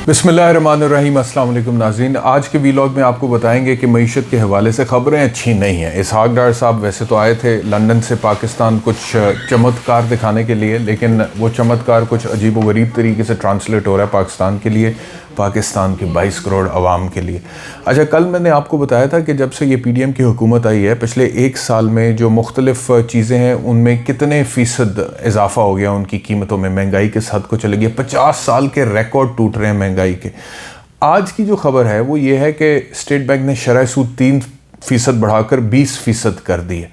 बिस्मिल्लाहिर्रहमानिर्रहीम। अस्सलाम वालेकुम नाज़रीन। आज के वीलॉग में आपको बताएंगे कि मईशत के हवाले से ख़बरें अच्छी नहीं हैं। इसहाक डार साहब वैसे तो आए थे लंदन से पाकिस्तान कुछ चमत्कार दिखाने के लिए, लेकिन वो चमत्कार कुछ अजीब व गरीब तरीके से ट्रांसलेट हो रहा है पाकिस्तान के लिए, पाकिस्तान के 22 करोड़ आवाम के लिए। अच्छा, कल मैंने आपको बताया था कि जब से ये PDM की हुकूमत आई है पिछले एक साल में जो मुख्तलिफ़ चीज़ें हैं उनमें कितने फ़ीसद इजाफ़ा हो गया उनकी कीमतों में, महंगाई किस हद को चले गई। 50 साल के रिकॉर्ड टूट रहे हैं महंगाई के। आज की जो खबर है वो ये है कि स्टेट बैंक ने शरह सूद 3% बढ़ाकर 20% कर दी है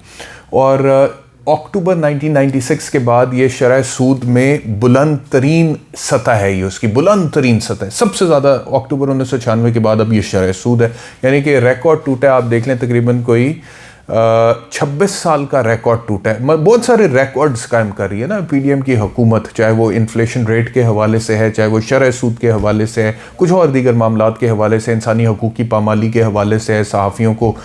और अक्टूबर 1996 के बाद ये शरह सूद में बुलंद तरीन सतह है, ये उसकी बुलंद तरीन सतह सबसे ज़्यादा अक्टूबर 1996 के बाद अब ये शरह सूद है, यानी कि रिकॉर्ड टूटा है। आप देख लें तकरीबन कोई 26 साल का रिकॉर्ड टूटा है। बहुत सारे रिकॉर्ड्स कायम कर रही है ना PDM की हुकूमत, चाहे वो इन्फ्लेशन रेट के हवाले से है, चाहे वो शरह सूद के हवाले से है, कुछ और दीगर मामलात के हवाले से, इंसानी हकूक़ की पामाली के हवाले से है, सहाफ़ियों को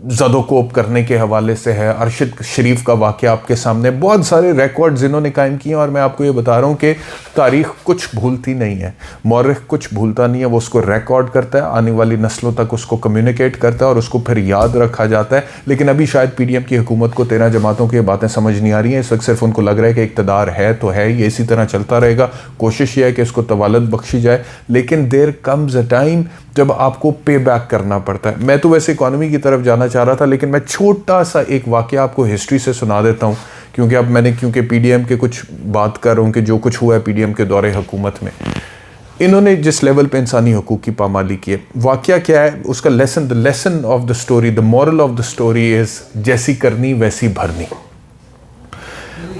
ज़दोकोप करने के हवाले से है, अरशद शरीफ का वाक़या आपके सामने, बहुत सारे रिकॉर्ड्स इन्होंने कायम किए। और मैं आपको ये बता रहा हूँ कि तारीख़ कुछ भूलती नहीं है, मौरख़ कुछ भूलता नहीं है, वो उसको रिकॉर्ड करता है, आने वाली नस्लों तक उसको कम्युनिकेट करता है और उसको फिर याद रखा जाता है। लेकिन अभी शायद PDM की हुकूमत को 13 जमातों की बातें समझ नहीं आ रही हैं। इस वक्त सिर्फ उनको लग रहा है कि इक़्तिदार है तो है, ये इसी तरह चलता रहेगा। कोशिश ये है कि इसको तवालद बख्शी जाए, लेकिन देयर कम्स अ टाइम जब आपको पे बैक करना पड़ता है। मैं तो वैसे इकॉनमी की तरफ जाना चाह रहा था, लेकिन मैं छोटा सा एक वाक़या आपको हिस्ट्री से सुना देता हूँ, क्योंकि अब मैंने PDM के कुछ बात कर रहा हूँ कि जो कुछ हुआ है PDM के दौरे हुकूमत में, इन्होंने जिस लेवल पे इंसानी हकूक़ की पामाली की है। वाक़या क्या है उसका lesson, the lesson of the story, the moral of the story is जैसी करनी वैसी भरनी।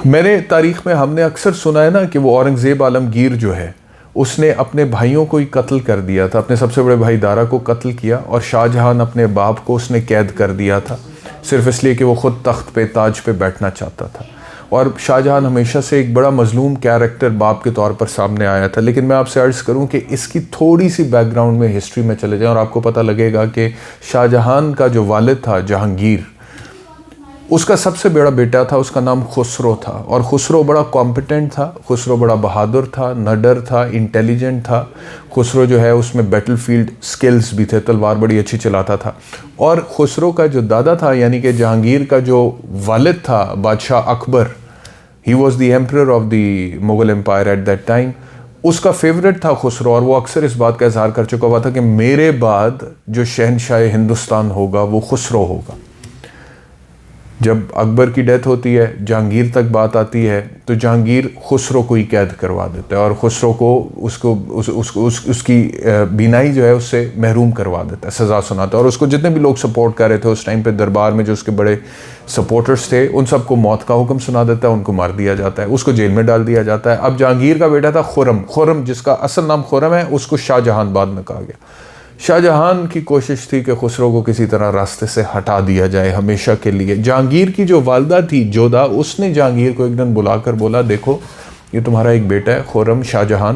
मैंने तारीख़ में हमने अक्सर सुना है ना कि वो औरंगज़ेब आलमगीर जो है उसने अपने भाइयों को ही कत्ल कर दिया था, अपने सबसे बड़े भाई दारा को कत्ल किया, और शाहजहां अपने बाप को उसने कैद कर दिया था सिर्फ इसलिए कि वो ख़ुद तख्त पे ताज पे बैठना चाहता था। और शाहजहां हमेशा से एक बड़ा मज़लूम कैरेक्टर बाप के तौर पर सामने आया था। लेकिन मैं आपसे अर्ज़ करूं कि इसकी थोड़ी सी बैकग्राउंड में हिस्ट्री में चले जाएं और आपको पता लगेगा कि शाहजहां का जो वालिद था जहांगीर, उसका सबसे बड़ा बेटा था, उसका नाम खुसरो था। और खुसरो बड़ा कॉम्पिटेंट था, खुसरो बड़ा बहादुर था, नडर था, इंटेलिजेंट था। खुसरो जो है उसमें बैटलफील्ड स्किल्स भी थे, तलवार बड़ी अच्छी चलाता था। और खुसरो का जो दादा था, यानी कि जहांगीर का जो वालिद था बादशाह Akbar, he was the emperor of the Mughal empire at that time, उसका फेवरेट था खुसरो। और वो अक्सर इस बात का इजहार कर चुका हुआ था कि मेरे बाद जो शहनशाह हिंदुस्तान होगा वो खुसरो होगा। जब अकबर की डेथ होती है, जहांगीर तक बात आती है, तो जहांगीर खुसरो को ही कैद करवा देता है और खुसरो को उसकी बीनाई जो है उससे महरूम करवा देता है, सज़ा सुनाता है। और उसको जितने भी लोग सपोर्ट कर रहे थे उस टाइम पे दरबार में, जो उसके बड़े सपोर्टर्स थे, उन सबको मौत का हुक्म सुना देता है, उनको मार दिया जाता है, उसको जेल में डाल दिया जाता है। अब जहांगीर का बेटा था खुर्रम, जिसका असल नाम खुर्रम है, उसको शाहजहां बाद में कहा गया। शाहजहां की कोशिश थी कि खुसरो को किसी तरह रास्ते से हटा दिया जाए हमेशा के लिए। जहांगीर की जो वालदा थी जोधा, उसने जहांगीर को एक दिन बुलाकर बोला, देखो ये तुम्हारा एक बेटा है खुर्रम, शाहजहां,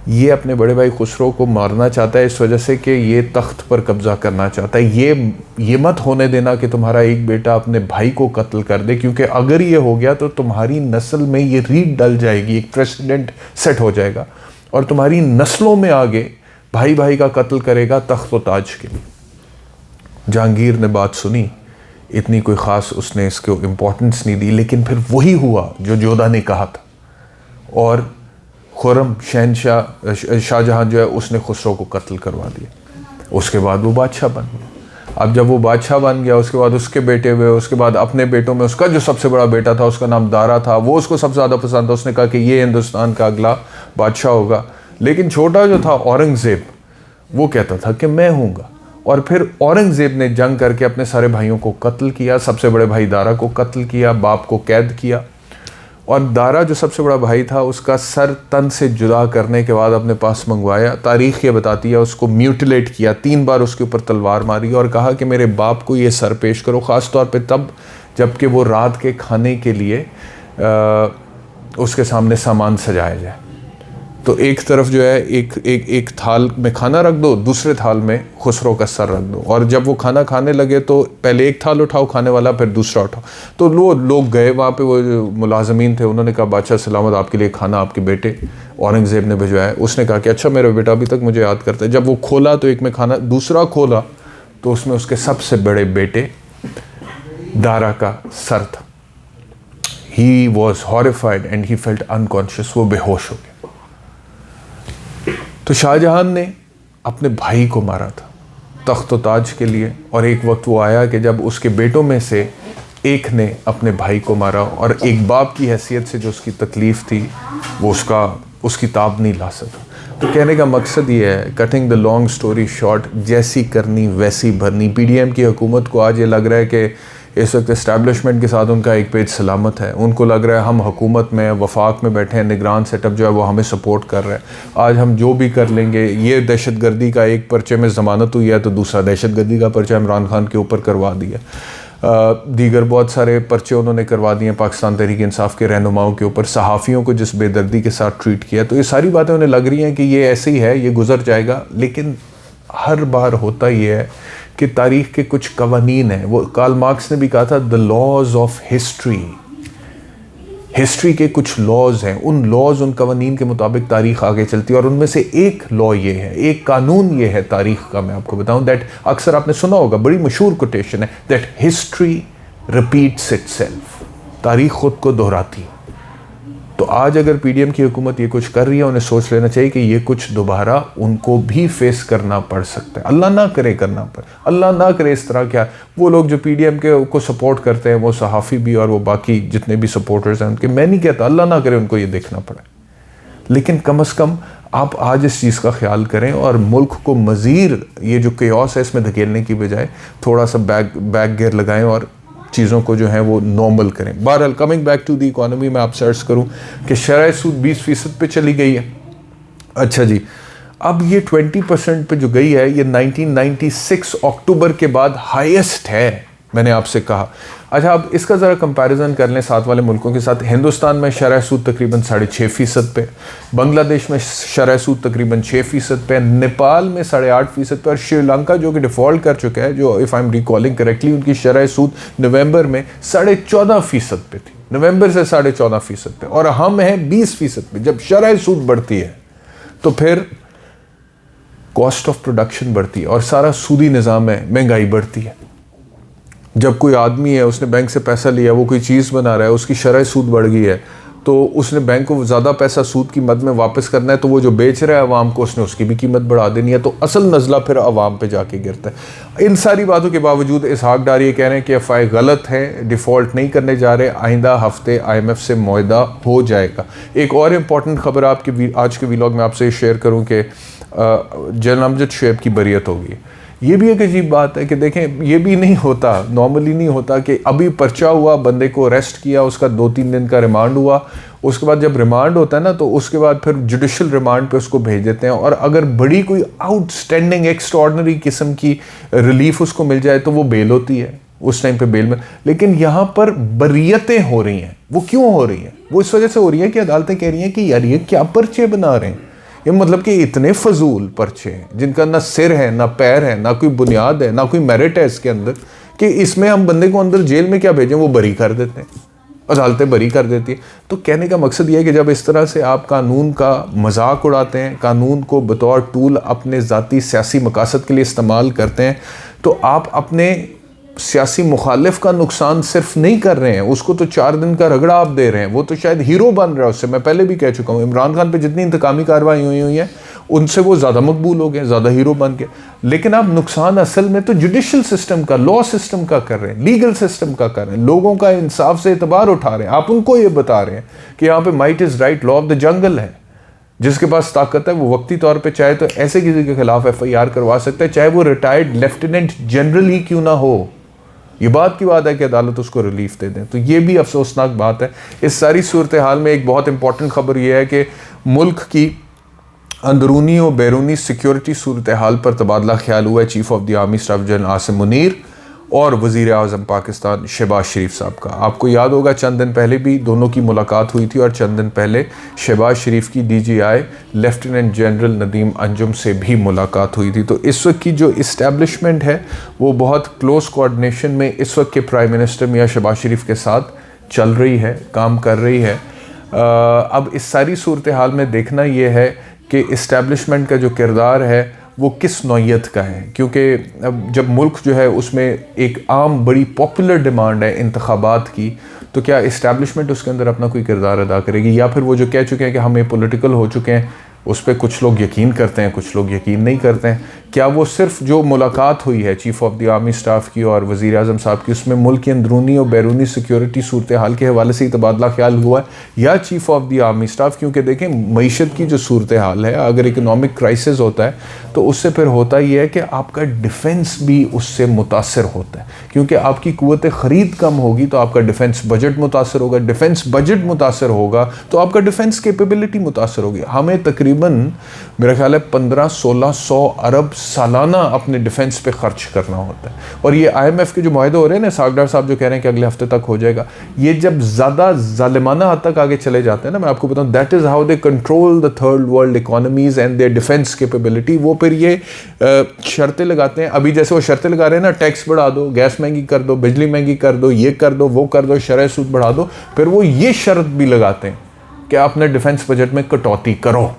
ये अपने बड़े भाई खुसरो को मारना चाहता है इस वजह से कि ये तख्त पर कब्जा करना चाहता है। ये मत होने देना कि तुम्हारा एक बेटा अपने भाई को कत्ल कर दे, क्योंकि अगर ये हो गया तो तुम्हारी नस्ल में ये रीत डल जाएगी, एक प्रेसिडेंट सेट हो जाएगा और तुम्हारी नस्लों में आगे भाई भाई का कत्ल करेगा तख्त व ताज के लिए। जहांगीर ने बात सुनी, इतनी कोई ख़ास उसने इसको इम्पोर्टेंस नहीं दी, लेकिन फिर वही हुआ जो जोधा ने कहा था और खुर्रम शाहजहां जो है उसने खुसरो को कत्ल करवा दिया। उसके बाद वो बादशाह बन गया। अब जब वो बादशाह बन गया, उसके बाद उसके बेटे हुए, उसके बाद अपने बेटों में उसका जो सबसे बड़ा बेटा था उसका नाम दारा था, वो उसको सबसे ज़्यादा पसंद था। उसने कहा कि ये हिंदुस्तान का अगला बादशाह होगा। लेकिन छोटा जो था औरंगज़ेब, वो कहता था कि मैं हूँगा। और फिर औरंगज़ेब ने जंग करके अपने सारे भाइयों को कत्ल किया, सबसे बड़े भाई दारा को कत्ल किया, बाप को कैद किया। और दारा जो सबसे बड़ा भाई था उसका सर तन से जुदा करने के बाद अपने पास मंगवाया। तारीख़ ये बताती है उसको म्यूटिलेट किया, 3 बार उसके ऊपर तलवार मारी और कहा कि मेरे बाप को ये सर पेश करो, ख़ास तौर पे तब जबकि वो रात के खाने के लिए उसके सामने सामान सजाया जाए। तो एक तरफ जो है एक थाल में खाना रख दो, दूसरे थाल में खुसरो का सर रख दो, और जब वो खाना खाने लगे तो पहले एक थाल उठाओ खाने वाला, फिर दूसरा उठाओ। तो वो लोग गए वहाँ पे, वो जो मुलाजमीन थे उन्होंने कहा बादशाह सलामत आपके लिए खाना आपके बेटे औरंगज़ेब ने भिजवाया है। उसने कहा कि अच्छा मेरा बेटा अभी तक मुझे याद करता है। जब वो खोला तो एक में खाना, दूसरा खोला तो उसमें उसके सबसे बड़े बेटे दारा का सर था। He was horrified and he felt unconscious, वो बेहोश हो गया। तो शाहजहां ने अपने भाई को मारा था तख्त व ताज के लिए, और एक वक्त वो आया कि जब उसके बेटों में से एक ने अपने भाई को मारा, और एक बाप की हैसियत से जो उसकी तकलीफ़ थी वो उसकी ताब नहीं ला सका। तो कहने का मकसद ये है, cutting the long story short, जैसी करनी वैसी भरनी। पीडीएम की हुकूमत को आज ये लग रहा है कि इस वक्त इस्टेब्लिशमेंट के साथ उनका एक पेज सलामत है। उनको लग रहा है हम हुकूमत में वफाक में बैठे हैं, निगरान सेटअप जो है वो हमें सपोर्ट कर रहा है, आज हम जो भी कर लेंगे। ये दहशतगर्दी का एक पर्चे में ज़मानत हुई है तो दूसरा दहशतगर्दी का पर्चा इमरान खान के ऊपर करवा दिया, दीगर बहुत सारे पर्चे उन्होंने करवा दिए पाकिस्तान तहरीक इंसाफ के रहनुमाओं के ऊपर, सहाफ़ियों को जिस बेदर्दी के साथ ट्रीट किया। तो ये सारी बातें उन्हें लग रही हैं कि ये ऐसे ही है, ये गुजर जाएगा। लेकिन हर बार होता ये है कि तारीख़ के कुछ कवानीन हैं, वो कार्ल मार्क्स ने भी कहा था the laws of history, history के कुछ लॉज हैं, उन लॉज उन कवानीन के मुताबिक तारीख़ आगे चलती है। और उनमें से एक लॉ ये है, एक कानून ये है तारीख़ का, मैं आपको बताऊं, दैट अक्सर आपने सुना होगा, बड़ी मशहूर कोटेशन है, दैट हिस्ट्री रिपीट्स इटसेल्फ, तारीख़ खुद को दोहराती। तो आज अगर पीडीएम की हुकूमत ये कुछ कर रही है, उन्हें सोच लेना चाहिए कि ये कुछ दोबारा उनको भी फेस करना पड़ सकता है। अल्लाह ना करे करना पड़े, अल्लाह ना करे इस तरह। क्या वो लोग जो पीडीएम के को सपोर्ट करते हैं, वो सहाफ़ी भी और वो बाकी जितने भी सपोर्टर्स हैं उनके, मैं नहीं कहता अल्लाह ना करे उनको ये देखना पड़े, लेकिन कम अज़ कम आप आज इस चीज़ का ख्याल करें और मुल्क को मज़ीद ये जो केओस है इसमें धकेलने की बजाय थोड़ा सा बैक गियर लगाएं और चीज़ों को जो है वो नॉर्मल करें। बहरहाल coming back to the economy, मैं आपसे अर्ज़ करूं कि शरह सूद 20% पे चली गई है। अच्छा जी, अब ये 20% पे जो गई है, ये 1996 अक्टूबर के बाद हाईएस्ट है, मैंने आपसे कहा। अच्छा, अब इसका ज़रा कंपैरिजन कर लें साथ वाले मुल्कों के साथ। हिंदुस्तान में शरह सूद तकरीबन 6.5% पे, बांग्लादेश में शरह सूद तकरीबन 6% पे, नेपाल में 8.5% पे, और श्रीलंका जो कि डिफ़ॉल्ट कर चुका है, जो if I am recalling correctly, उनकी शरह सूद नवंबर में 14.5% पे थी, नवंबर से 14.5% पे, और हम हैं 20% पे। जब शरह सूद बढ़ती है तो फिर कॉस्ट ऑफ प्रोडक्शन बढ़ती है और सारा सूदी निज़ाम है, महंगाई बढ़ती है। जब कोई आदमी है, उसने बैंक से पैसा लिया, वो कोई चीज़ बना रहा है, उसकी शरह सूद बढ़ गई है, तो उसने बैंक को ज़्यादा पैसा सूद की मद में वापस करना है, तो वो जो बेच रहा है आवाम को, उसने उसकी भी कीमत बढ़ा देनी है, तो असल नज़ला फिर आवाम पे जाके गिरता है। इन सारी बातों के बावजूद इसहाक डार ये कह रहे हैं कि एफआई गलत है, डिफ़ॉल्ट नहीं करने जा रहे, आइंदा हफ्ते IMF से मुआहदा हो जाएगा। एक और इम्पॉर्टेंट खबर आपके आज के व्लॉग में आपसे शेयर करूँ कि जनरल अमजद शुएब की बरियत होगी। ये भी एक अजीब बात है कि देखें, ये भी नहीं होता, नॉर्मली नहीं होता कि अभी पर्चा हुआ, बंदे को अरेस्ट किया, उसका 2-3 दिन का रिमांड हुआ, उसके बाद जब रिमांड होता है ना, तो उसके बाद फिर जुडिशल रिमांड पे उसको भेज देते हैं, और अगर बड़ी कोई आउटस्टैंडिंग एक्स्ट्रॉर्डनरी किस्म की रिलीफ उसको मिल जाए तो वो बेल होती है, उस टाइम पे बेल में। लेकिन यहाँ पर बरियतें हो रही हैं। वो क्यों हो रही हैं? वो इस वजह से हो रही है कि अदालतें कह रही हैं कि यार ये क्या पर्चे बना रहे हैं, ये मतलब कि इतने फजूल पर्चे हैं जिनका ना सिर है, ना पैर है, ना कोई बुनियाद है, ना कोई मेरिट है इसके अंदर, कि इसमें हम बंदे को अंदर जेल में क्या भेजें, वो बरी कर देते हैं, अदालतें बरी कर देती हैं। तो कहने का मकसद ये है कि जब इस तरह से आप कानून का मजाक उड़ाते हैं, कानून को बतौर टूल अपने ज़ाती सियासी मकासद के लिए इस्तेमाल करते हैं, तो आप अपने सियासी मुखालिफ का नुकसान सिर्फ नहीं कर रहे हैं, उसको तो 4 दिन का रगड़ा आप दे रहे हैं, वो तो शायद हीरो बन रहा है उससे। मैं पहले भी कह चुका हूँ, इमरान खान पे जितनी इंतकामी कार्रवाई हुई है उनसे वो ज़्यादा मकबूल हो गए, ज़्यादा हीरो बन गए। लेकिन आप नुकसान असल में तो जुडिशल सिस्टम का, लॉ सिस्टम का कर रहे हैं, लीगल सिस्टम का कर रहे हैं, लोगों का इंसाफ से एतबार उठा रहे हैं। आप उनको ये बता रहे हैं कि यहाँ पे might is right, law of the jungle है, जिसके पास ताकत है वो वक्ती तौर पे चाहे तो ऐसे किसी के खिलाफ FIR करवा सकता है, चाहे वो रिटायर्ड लेफ्टिनेंट जनरल ही क्यों ना हो। ये बात की बात है कि अदालत उसको रिलीफ दे दें, तो ये भी अफसोसनाक बात है। इस सारी सूरत हाल में एक बहुत इंपॉर्टेंट खबर यह है कि मुल्क की अंदरूनी और बैरूनी सिक्योरिटी सूरत हाल पर तबादला ख्याल हुआ है chief of the army staff general Asim Munir और वज़ीर आज़म पाकिस्तान शहबाज शरीफ साहब का। आपको याद होगा चंद दिन पहले भी दोनों की मुलाकात हुई थी और चंद दिन पहले शहबाज शरीफ की DGI lieutenant general Nadeem Anjum से भी मुलाकात हुई थी। तो इस वक्त की जो इस्टेब्लिशमेंट है वो बहुत क्लोज़ कोऑर्डिनेशन में इस वक्त के प्राइम मिनिस्टर मियां शहबाज शरीफ के साथ चल रही है, काम कर रही है। अब इस सारी सूरत हाल में देखना ये है कि इस्टेब्लिशमेंट का जो किरदार है वो किस नौइयत का है, क्योंकि अब जब मुल्क जो है उसमें एक आम बड़ी पॉपुलर डिमांड है इंतखाबात की, तो क्या इस्टेब्लिशमेंट उसके अंदर अपना कोई किरदार अदा करेगी, या फिर वो जो कह चुके हैं कि हम ये पॉलिटिकल हो चुके हैं उस पर कुछ लोग यकीन करते हैं, कुछ लोग यकीन नहीं करते हैं। क्या वो सिर्फ जो मुलाकात हुई है chief of the army staff की और वज़ीर आज़म साहब की, उसमें मुल्क की अंदरूनी और बैरूनी सिक्योरिटी सूरत हाल के हवाले से ही तबादला ख्याल हुआ है, या chief of the army staff? क्योंकि देखें मईशत की जो सूरत हाल है, अगर इकनॉमिक क्राइसिस होता है तो उससे फिर होता ही है कि आपका डिफेंस भी उससे मुतासर होता है, क्योंकि आपकी कुव्वत ख़रीद कम होगी तो आपका डिफेंस बजट मुतासर होगा, डिफेंस बजट मुतासर होगा तो आपका डिफेंस कैपेबिलिटी मुतासर होगी। हमें तकरीबन मेरा ख्याल है 1500-1600 अरब सालाना अपने डिफेंस पे खर्च करना होता है। और ये IMF के जो मुआहदे हो रहे हैं ना, सागडार साहब जो कह रहे हैं कि अगले हफ्ते तक हो जाएगा, ये जब ज़्यादा ज़ालिमाना हद तक आगे चले जाते हैं ना, मैं आपको बताऊँ, that is how they control the third world economies and there defence capability. वो फिर ये शर्तें लगाते हैं, अभी जैसे वो शर्तें लगा रहे हैं ना, टैक्स बढ़ा दो, गैस महंगी कर दो, बिजली महंगी कर दो, ये कर दो, वो कर दो, शरह सूद बढ़ा दो, फिर वो ये शर्त भी लगाते हैं कि अपने डिफेंस बजट में कटौती करो।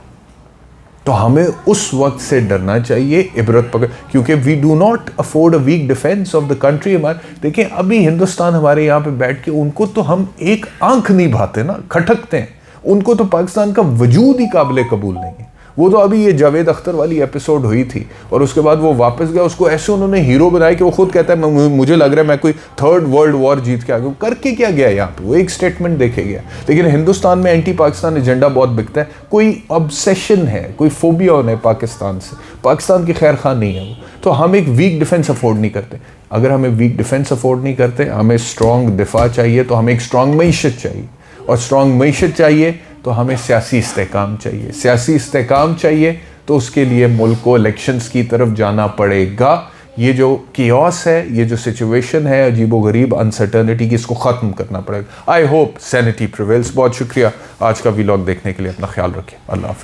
तो हमें उस वक्त से डरना चाहिए, इबरत पकड़, क्योंकि we do not afford a weak defence of the country. हमारे देखें अभी हिंदुस्तान हमारे यहाँ पे बैठ के उनको तो हम एक आंख नहीं भाते ना, खटकते हैं, उनको तो पाकिस्तान का वजूद ही काबिल कबूल नहीं है। वो तो अभी ये जावेद अख्तर वाली एपिसोड हुई थी और उसके बाद वो वापस गया, उसको ऐसे उन्होंने हीरो बनाया कि वो खुद कहता है मुझे लग रहा है मैं कोई थर्ड वर्ल्ड वॉर जीत के आ गया। करके क्या गया यहाँ पे? वो एक स्टेटमेंट देखे गया। लेकिन हिंदुस्तान में एंटी पाकिस्तान एजेंडा बहुत बिकता है, कोई ऑब्सेशन है, कोई फोबिया होना है पाकिस्तान से, पाकिस्तान की खैर खां नहीं है वो। तो हम एक वीक डिफेंस अफोर्ड नहीं करते। अगर हमें वीक डिफेंस अफोर्ड नहीं करते, हमें स्ट्रॉन्ग दिफा चाहिए, तो हमें एक स्ट्रॉन्ग मईशत चाहिए, और स्ट्रॉन्ग मईशत चाहिए तो हमें सियासी इस्तेहकाम चाहिए। सियासी इस्तेहकाम चाहिए तो उसके लिए मुल्क को इलेक्शंस की तरफ जाना पड़ेगा। ये जो कियोस है, ये जो सिचुएशन है अजीबोगरीब अनसर्टनिटी की, इसको ख़त्म करना पड़ेगा। I hope sanity prevails. बहुत शुक्रिया आज का व्लॉग देखने के लिए, अपना ख्याल रखें। अल्लाह हाफ़िज़।